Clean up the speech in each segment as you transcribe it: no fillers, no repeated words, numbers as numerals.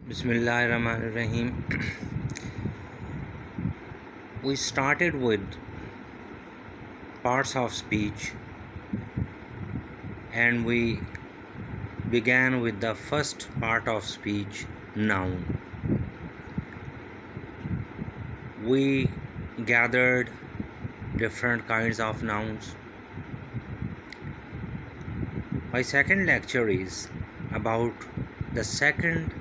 Bismillahirrahmanirrahim. We started with parts of speech and we began with the first part of speech, noun. We gathered different kinds of nouns. My second lecture is about the second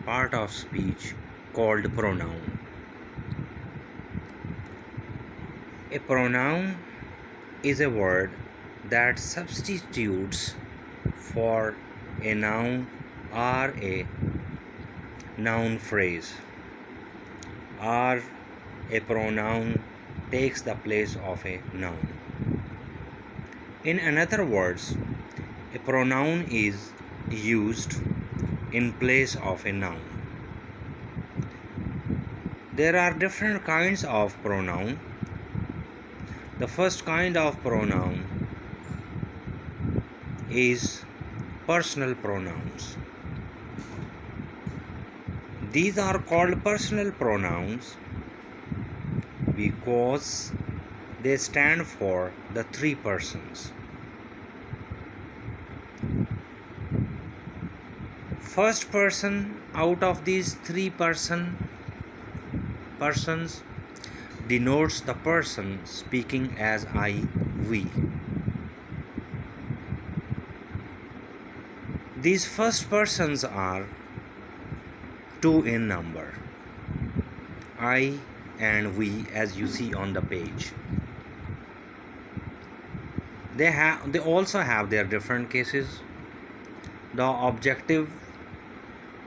part of speech called pronoun. A pronoun is a word that substitutes for a noun or a noun phrase, or a pronoun takes the place of a noun. In other words, a pronoun is used in place of a noun. There are different kinds of pronoun. The first kind of pronoun is personal pronouns. These are called personal pronouns because they stand for the three persons. First person out of these three persons denotes the person speaking as I, we. These first persons are two in number, I and we, as you see on the page. They also have their different cases. The objective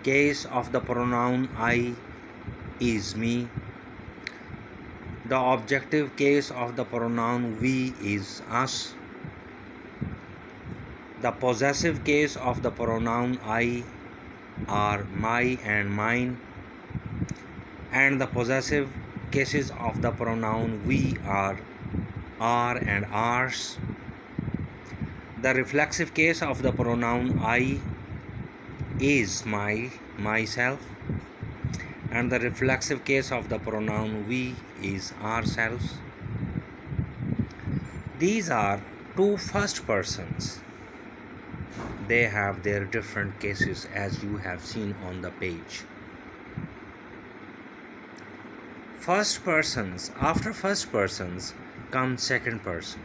case of the pronoun I is me. The objective case of the pronoun we is us. The possessive case of the pronoun I are my and mine. And the possessive cases of the pronoun we are our and ours. The reflexive case of the pronoun I is my, myself, and the reflexive case of the pronoun we is ourselves. These are two first persons. They have their different cases as you have seen on the page. First persons, after first persons comes second person.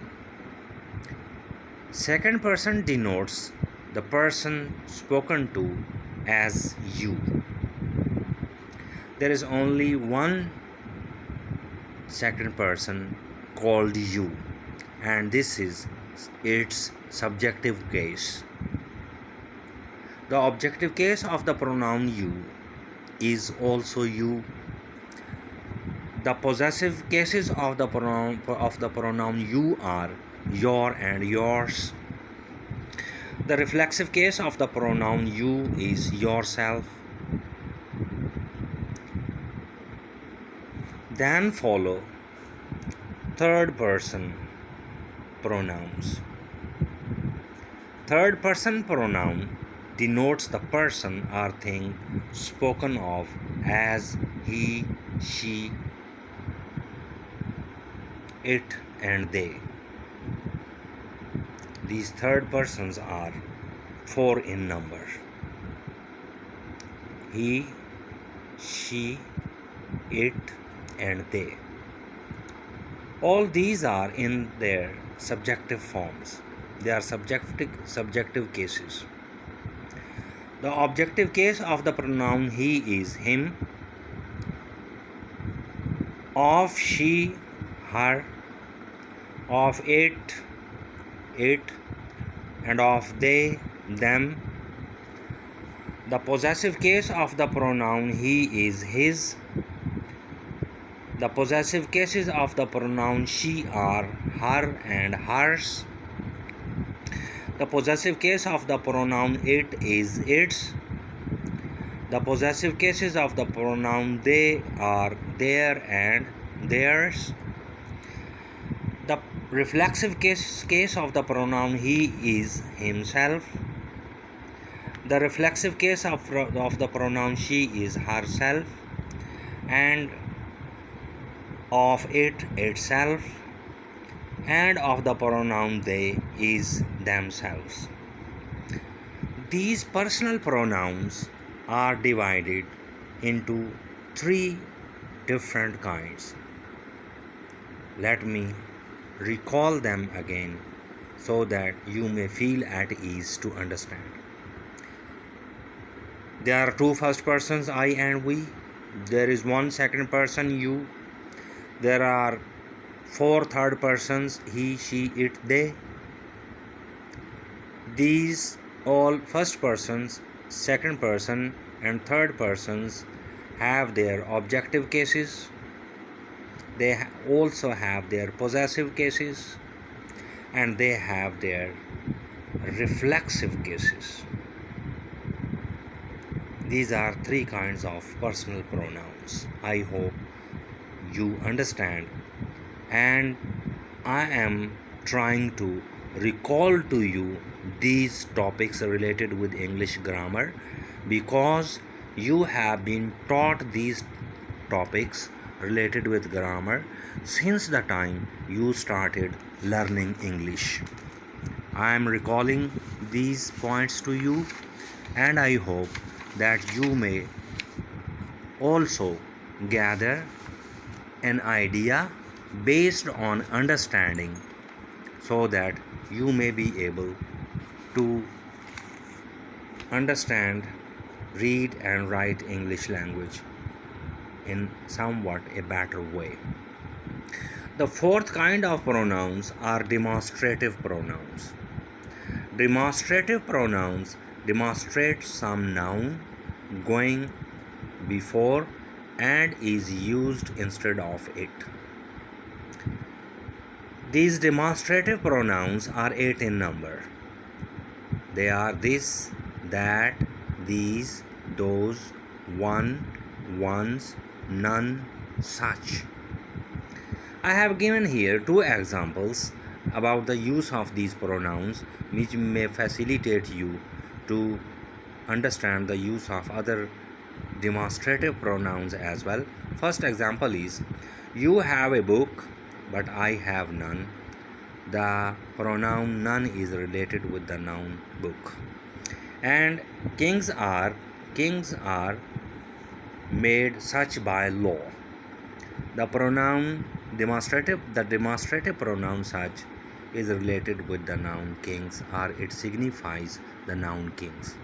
Second person denotes the person spoken to as you. There is only one second person called you, and this is its subjective case. The objective case of the pronoun you is also you. The possessive cases of the pronoun you are your and yours. The reflexive case of the pronoun you is yourself. Then follow third person pronouns. Third person pronoun denotes the person or thing spoken of as he, she, it, and they. These third persons are four in number: he, she, it, and they. All these are in their subjective forms. They are subjective cases. The objective case of the pronoun he is him, of she, her, of it, and of they, them. The possessive case of the pronoun he is his. The possessive cases of the pronoun she are her and hers. The possessive case of the pronoun it is its. The possessive cases of the pronoun they are their and theirs. The reflexive case of the pronoun he is himself. The reflexive case of the pronoun she is herself, and of it itself, and of the pronoun they is themselves. These personal pronouns are divided into three different kinds. Let me recall them again so that you may feel at ease to understand. There are two first persons, I and we. There is one second person, you. There are four third persons, he, she, it, they. These all first persons, second person, and third persons have their objective cases. They also have their possessive cases, and they have their reflexive cases. These are three kinds of personal pronouns. I hope you understand, and I am trying to recall to you these topics related with English grammar because you have been taught these topics related with grammar since the time you started learning English. I am recalling these points to you, and I hope that you may also gather an idea based on understanding so that you may be able to understand, read, and write English language in somewhat a better way. The fourth kind of pronouns are demonstrative pronouns. Demonstrative pronouns demonstrate some noun going before and is used instead of it. These demonstrative pronouns are 8 in number. They are this, that, these, those, one, ones, none, such. I have given here two examples about the use of these pronouns which may facilitate you to understand the use of other demonstrative pronouns as well. First example is, you have a book but I have none. The pronoun none is related with the noun book. And kings are made such by law. The demonstrative pronoun such is related with the noun kings, or it signifies the noun kings.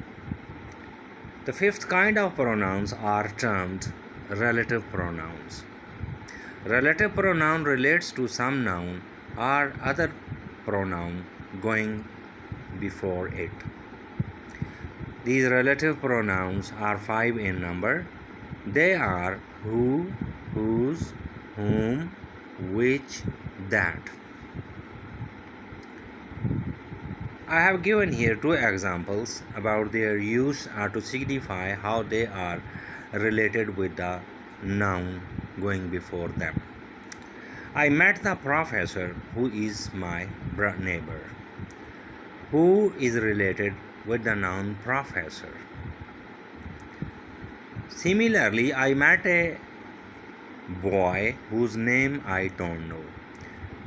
The fifth kind of pronouns are termed relative pronouns. Relative pronoun relates to some noun or other pronoun going before it. These relative pronouns are 5 in number. They are who, whose, whom, which, that. I have given here two examples about their use to signify how they are related with the noun going before them. I met the professor who is my neighbor. Who is related with the noun professor. Similarly, I met a boy whose name I don't know.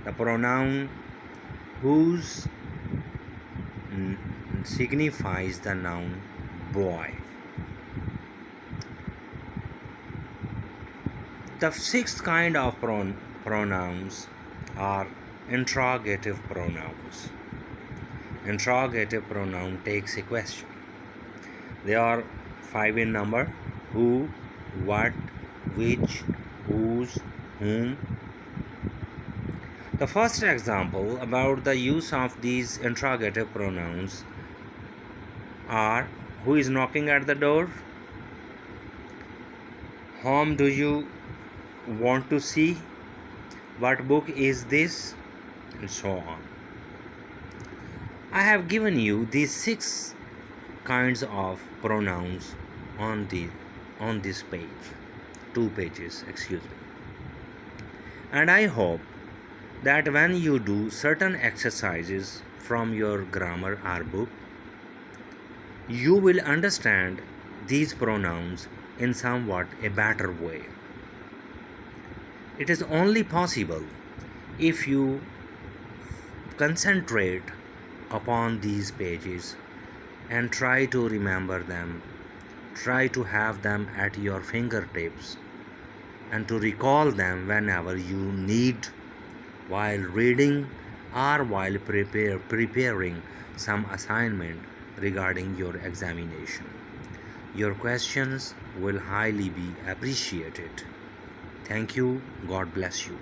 The pronoun whose signifies the noun boy. The sixth kind of pronouns are interrogative pronouns. Interrogative pronoun takes a question. They are 5 in number: who, what, which, whose, whom. The first example about the use of these interrogative pronouns are, who is knocking at the door? Whom do you want to see? What book is this? And so on. I have given you these 6 kinds of pronouns on this page. 2 pages, excuse me. And I hope that when you do certain exercises from your grammar or book, you will understand these pronouns in somewhat a better way. It is only possible if you concentrate upon these pages and try to remember them, try to have them at your fingertips, and to recall them whenever you need while reading or while preparing some assignment regarding your examination. Your questions will highly be appreciated. Thank you. God bless you.